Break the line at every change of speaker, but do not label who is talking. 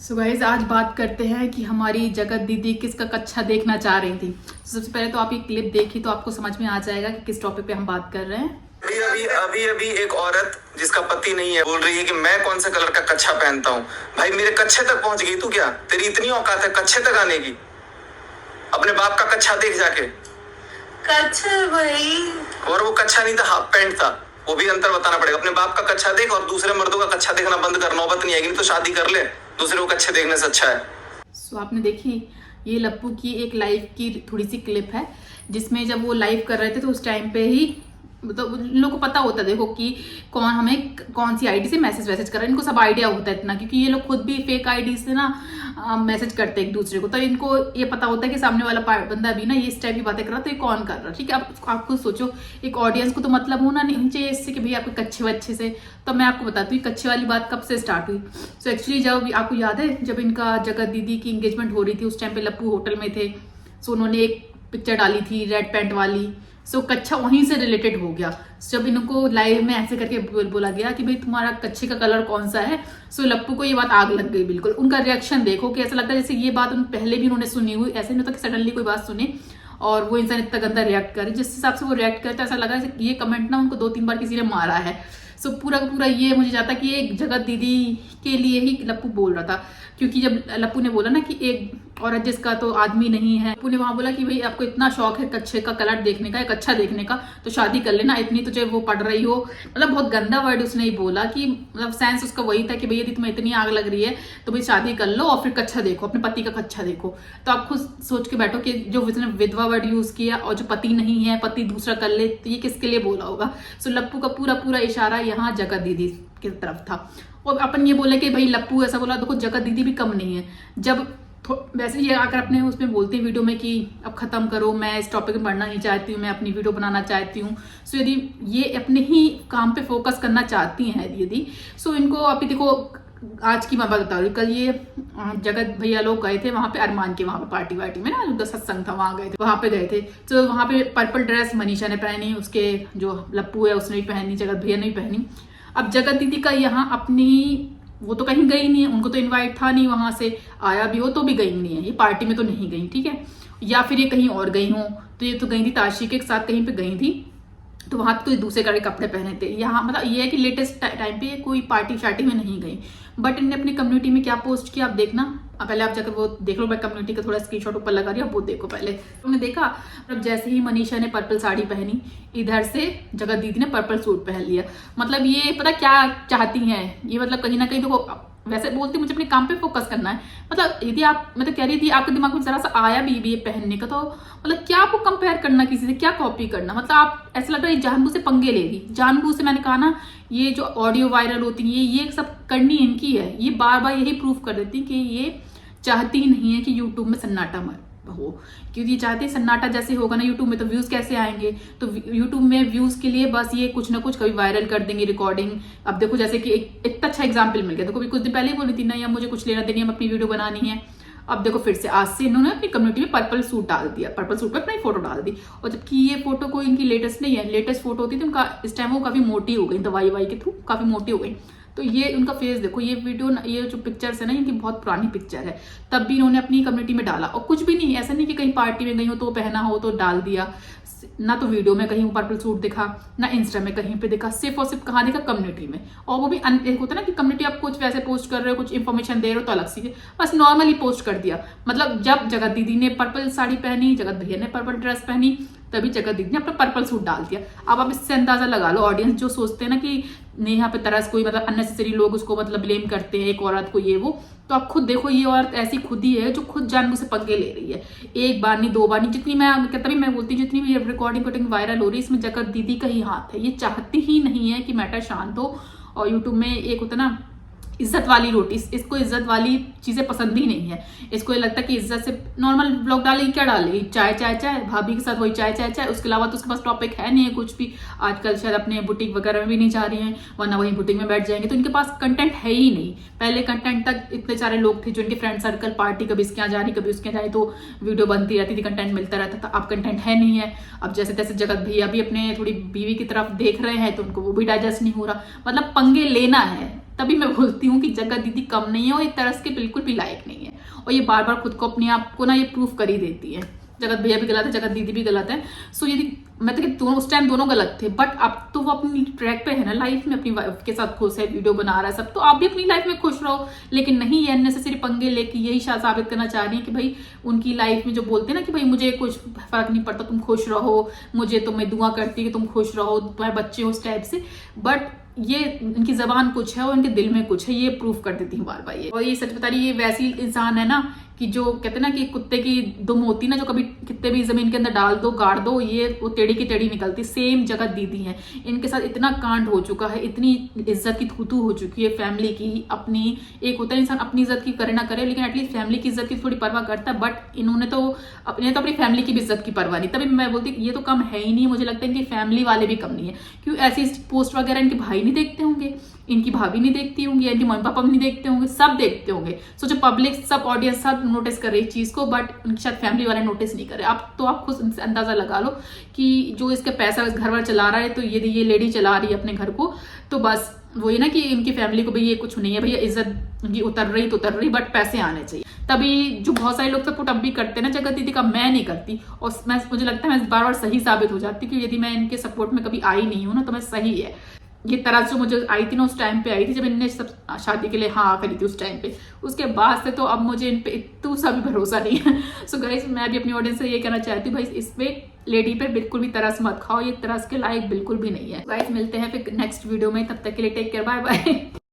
So guys आज बात करते हैं कि हमारी जगत दीदी किसका कच्छा देखना चाह रही थी। सबसे पहले तो आप ये क्लिप देखी तो आपको समझ में आ जाएगा कि किस टॉपिक पे हम बात कर रहे हैं।
अभी एक औरत जिसका पति नहीं है बोल रही है कि मैं कौन से कलर का कच्छा पहनता हूँ। भाई मेरे कच्छे तक पहुंच गई तू क्या? तेरी इतनी औकात है कच्छे तक आने की? अपने बाप का कच्छा देख जाके।
कच्छा भाई,
और वो कच्छा नहीं था, हाफ पैंट था। वो भी अंतर बताना पड़ेगा। अपने बाप का कच्छा देख और दूसरे मर्दों का कच्छा देखना बंद कर। नौबत नहीं आएगी, नहीं तो शादी कर ले, दूसरे को कच्छे देखने से अच्छा है।
सो आपने देखी ये लप्पू की एक लाइव की थोड़ी सी क्लिप है जिसमें जब वो लाइव कर रहे थे तो उस टाइम पे ही मतलब उन लोगों को पता होता है देखो कि कौन हमें कौन सी आईडी से मैसेज कर रहा है। इनको सब आइडिया होता है इतना, क्योंकि ये लोग खुद भी फेक आईडी से ना मैसेज करते हैं एक दूसरे को, तो इनको ये पता होता है कि सामने वाला बंदा भी ना ये इस टाइप की बातें कर रहा है तो ये कौन कर रहा है। ठीक है, आप खुद सोचो, एक ऑडियंस को तो मतलब होना नहीं चाहिए इससे कि भाई आपको कच्छे वच्छे से। तो मैं आपको बताती हूँ कच्छे वाली बात कब से स्टार्ट हुई। सो एक्चुअली जब आपको याद है जब इनका जगत दीदी की एंगेजमेंट हो रही थी उस टाइम पे लप्पू होटल में थे। सो उन्होंने एक पिक्चर डाली थी रेड पैंट वाली। सो कच्छा वहीं से रिलेटेड हो गया। जब इनको लाइव में ऐसे करके बोला गया कि भाई तुम्हारा कच्छे का कलर कौन सा है, सो लप्पू को ये बात आग लग गई बिल्कुल। उनका रिएक्शन देखो कि ऐसा लगता है जैसे ये बात पहले भी उन्होंने सुनी हुई, ऐसे नहीं होता कि सडनली कोई बात सुने और वो इंसान इतना गंदा रिएक्ट करे। जिस हिसाब से वो रिएक्ट करता है ऐसा लगा ये कमेंट ना उनको 2-3 बार किसी ने मारा है। सो पूरा का पूरा ये मुझे जाता कि एक जगत दीदी के लिए ही लप्पू बोल रहा था, क्योंकि जब लप्पू ने बोला ना कि एक औरत जिसका तो आदमी नहीं है, लप्पू ने वहां बोला कि भाई आपको इतना शौक है कच्छे का कलर देखने का, एक अच्छा देखने का, तो शादी कर लेना, इतनी तुझे वो पड़ रही हो। मतलब बहुत गंदा वर्ड उसने ही बोला कि मतलब सेंस उसका वही था कि भाई यदि तुम्हें इतनी आग लग रही है तो भाई शादी कर लो और फिर कच्छा देखो, अपने पति का कच्छा देखो। तो आप खुद सोच के बैठो कि जो उसने विधवा वर्ड यूज किया और जो पति नहीं है पति दूसरा कर ले, तो ये किसके लिए बोला होगा। सो लप्पू का पूरा इशारा यहाँ जगत दीदी की तरफ था। और अपन ये बोले कि भाई लप्पू ऐसा बोला, देखो जगत दीदी भी कम नहीं है। जब वैसे ये आकर अपने उसमें बोलते हैं वीडियो में कि अब खत्म करो, मैं इस टॉपिक में पढ़ना नहीं चाहती हूँ, मैं अपनी वीडियो बनाना चाहती हूँ। सो यदि ये अपने ही काम पे फोकस करना चाहती हैं यदि, सो इनको अभी देखो आज की मैं बात बता रही, कल ये जगत भैया लोग गए थे वहां पे अरमान के वहां पे पार्टी वार्टी में ना, जो सत्संग था वहां गए थे, वहां पे गए थे। तो वहां पे पर्पल ड्रेस मनीषा ने पहनी, उसके जो लप्पू है उसने भी पहनी, जगत भैया ने भी पहनी। अब जगत दीदी का यहाँ अपनी वो तो कहीं गई नहीं है, उनको तो इनवाइट था नहीं, वहां से आया भी हो तो भी गई नहीं है, ये पार्टी में तो नहीं गई। ठीक है, या फिर ये कहीं और गई हो, तो ये तो गई थी ताशी के साथ कहीं पे गई थी, तो वहां तो दूसरे तरह के कपड़े पहने थे। यहाँ मतलब ये है कि लेटेस्ट टाइम पे कोई पार्टी शार्टी में नहीं गई। बट इनने अपनी कम्युनिटी में क्या पोस्ट किया आप देखना, पहले आप जाकर वो देख लो। मैं कम्युनिटी का थोड़ा स्क्रीनशॉट ऊपर लगा रही हूँ, वो देखो पहले। तुमने देखा मतलब जैसे ही मनीषा ने पर्पल साड़ी पहनी, इधर से जगत दीदी ने पर्पल सूट पहन लिया। मतलब ये पता क्या चाहती हैं ये, मतलब कहीं ना कहीं देखो वैसे बोलती मुझे अपने काम पे फोकस करना है। मतलब यदि आप मतलब कह रही थी आपके दिमाग में जरा सा आया भी ये पहनने का, तो मतलब क्या आपको कंपेयर करना किसी से, क्या कॉपी करना, मतलब आप ऐसा लग रहा है जानबूझ से पंगे ले रही। जानबूझ से मैंने कहा ना, ये जो ऑडियो वायरल होती है ये सब करनी इनकी है। ये बार बार यही प्रूफ कर देती कि ये चाहती नहीं है कि यूट्यूब में सन्नाटा हो, क्योंकि ये चाहते हैं सन्नाटा जैसे होगा ना यूट्यूब में तो व्यूज कैसे आएंगे। तो यूट्यूब में व्यूज के लिए बस ये कुछ ना कुछ कभी वायरल कर देंगे रिकॉर्डिंग। अब देखो जैसे कि एक इतना अच्छा एग्जाम्पल मिल गया, देखो कुछ दिन पहले ही बोली थी नहीं अब मुझे कुछ लेना देनी है, अपनी वीडियो बनानी है। अब देखो फिर से आज से इन्होंने अपनी कम्युनिटी में पर्पल सूट डाल दिया, पर्पल सूट पे अपनी फोटो डाल दी। और जबकि ये फोटो कोई इनकी लेटेस्ट नहीं है, लेटेस्ट फोटो होती थी उनका इस टाइम वो काफी मोटी हो गई, दवाई के थ्रू काफी मोटी हो गई। तो ये उनका फेस देखो, ये वीडियो ये जो पिक्चर्स है ना इनकी बहुत पुरानी पिक्चर है, तब भी इन्होंने अपनी कम्युनिटी में डाला। और कुछ भी नहीं, ऐसा नहीं कि कहीं पार्टी में गई हो तो पहना हो तो डाल दिया, ना तो वीडियो में कहीं पर्पल सूट दिखा, ना इंस्टा में कहीं पे दिखा, सिर्फ और सिर्फ कहाँ दिखा कम्युनिटी में। और वो भी एक होता है ना कि कम्युनिटी आप कुछ वैसे पोस्ट कर रहे हो, कुछ इन्फॉर्मेशन दे रहे हो तो अलग सी, बस नॉर्मली पोस्ट कर दिया। मतलब जब जगत दीदी ने पर्पल साड़ी पहनी, जगत भैया ने पर्पल ड्रेस पहनी, तभी जगत दीदी ने अपना पर्पल सूट डाल दिया। अब आप इससे अंदाजा लगा लो, ऑडियंस जो सोचते हैं ना कि नेहा पे तरस कोई मतलब अननेसेसरी लोग उसको मतलब ब्लेम करते हैं एक औरत को ये वो, तो आप खुद देखो ये औरत ऐसी खुद ही है जो खुद जानबूझ से पंगे ले रही है। एक बार नहीं, 2 बार नहीं, जितनी मैं बोलती जितनी भी रिकॉर्डिंग वायरल हो रही है इसमें जगत दीदी का ही हाथ है। ये चाहती ही नहीं है कि मैटर शांत हो। और यूट्यूब में एक होता ना इज्जत वाली रोटी, इसको इज्जत वाली चीजें पसंद ही नहीं है। इसको ये लगता है कि इज्जत से नॉर्मल ब्लॉग डालेगी, क्या डालेगी, चाय चाय चाय, भाभी के साथ वही चाय चाय चाय, उसके अलावा तो उसके पास टॉपिक है नहीं है कुछ भी। आजकल शायद अपने बुटीक वगैरह में भी नहीं जा रही हैं, वरना वही बुटीक में बैठ जाएंगे, तो इनके पास कंटेंट है ही नहीं। पहले कंटेंट तक इतने सारे लोग थे जो इनके फ्रेंड सर्कल पार्टी कभी इसके यहाँ जा रही कभी उसके यहाँ जा रही, तो वीडियो बनती रहती थी, कंटेंट मिलता रहता था। अब कंटेंट है नहीं है। अब जैसे तैसे जगत भैया भी अपने थोड़ी बीवी की तरफ देख रहे हैं तो उनको वो भी डाइजेस्ट नहीं हो रहा। मतलब पंगे लेना है, तभी मैं बोलती हूँ कि जगत दीदी कम नहीं है और ये तरस के बिल्कुल भी लायक नहीं है, और ये बार बार खुद को अपने आप को ना ये प्रूफ कर ही देती है। जगत भैया भी गलत है, जगत दीदी भी गलत है। सो यदि मैं तो दोनों उस टाइम दोनों गलत थे, बट अब तो वो अपनी ट्रैक पे है ना, लाइफ में अपनी वाइफ के साथ खुश है, वीडियो बना रहा है सब, तो आप भी अपनी लाइफ में खुश रहो। लेकिन नहीं, ये अननेसेसरी पंगे लेके यही साबित करना चाह रही है कि भाई उनकी लाइफ में जो बोलते हैं ना कि भाई मुझे कुछ फर्क नहीं पड़ता, तुम खुश रहो, मुझे तो मैं दुआ करती कि तुम खुश रहो, तुम्हारे बच्चे हो, उस टाइप से। बट ये इनकी जबान कुछ है और इनके दिल में कुछ है, ये प्रूफ कर देती हूँ बार बार ये। और ये सच बता रही, ये वैसी इंसान है ना कि जो कहते हैं ना कि कुत्ते की दुम होती ना, जो कभी कितने भी जमीन के अंदर डाल दो, गाड़ दो, ये वो टेढ़ी की टेढ़ी निकलती। सेम जगत दीदी है, इनके साथ इतना कांड हो चुका है, इतनी इज्जत की थूतू हो चुकी है फैमिली की। अपनी एक होता है इंसान अपनी इज्जत की करे ना करे, लेकिन एटलीस्ट फैमिली की इज्जत की थोड़ी परवाह करता है, बट इन्होंने तो अपनी फैमिली की भी इज्जत की परवाह नहीं। तभी मैं बोलती ये तो कम है ही नहीं, मुझे लगता है इनकी फैमिली वाले भी कम नहीं है। क्यों ऐसी पोस्ट वगैरह इनके भाई नहीं देखते होंगे, इनकी भाभी नहीं देखती होंगी, इनके मम्मी पापा नहीं देखते होंगे, सब देखते होंगे। सो जो पब्लिक, सब ऑडियंस सब नोटिस कर रही है चीज को, बट उनके साथ फैमिली वाले नोटिस नहीं कर रहे। अब तो आप खुद अंदाजा लगा लो कि जो इसके पैसा इस घर वाला चला रहा है, तो यदि ये लेडी चला रही है अपने घर को, तो बस वही ना कि इनकी फैमिली को भैया ये कुछ नहीं है, भैया इज्जत उनकी उतर रही तो उतर रही, बट पैसे आने चाहिए। तभी जो बहुत सारे लोग सपोर्ट अब भी करते हैं ना जगत दीदी का, मैं नहीं करती। और मुझे लगता है मैं बार बार सही साबित हो जाती हूँ कि यदि मैं इनके सपोर्ट में कभी आई नहीं हूँ ना, तो मैं सही है। ये तरह जो मुझे आई थी ना, उस टाइम पे आई थी जब इनने सब शादी के लिए हाँ करी थी उस टाइम पे। उसके बाद से तो अब मुझे इन पे इतना सा भी भरोसा नहीं है। सो गाइस, मैं भी अपनी ऑडियंस से ये कहना चाहती हूँ, भाई इस पे लेडी पे बिल्कुल भी तरस मत खाओ, ये तरस के लायक बिल्कुल भी नहीं है। गाइस, मिलते हैं फिर नेक्स्ट वीडियो में, तब तक के लिए टेक केयर, बाय बाय।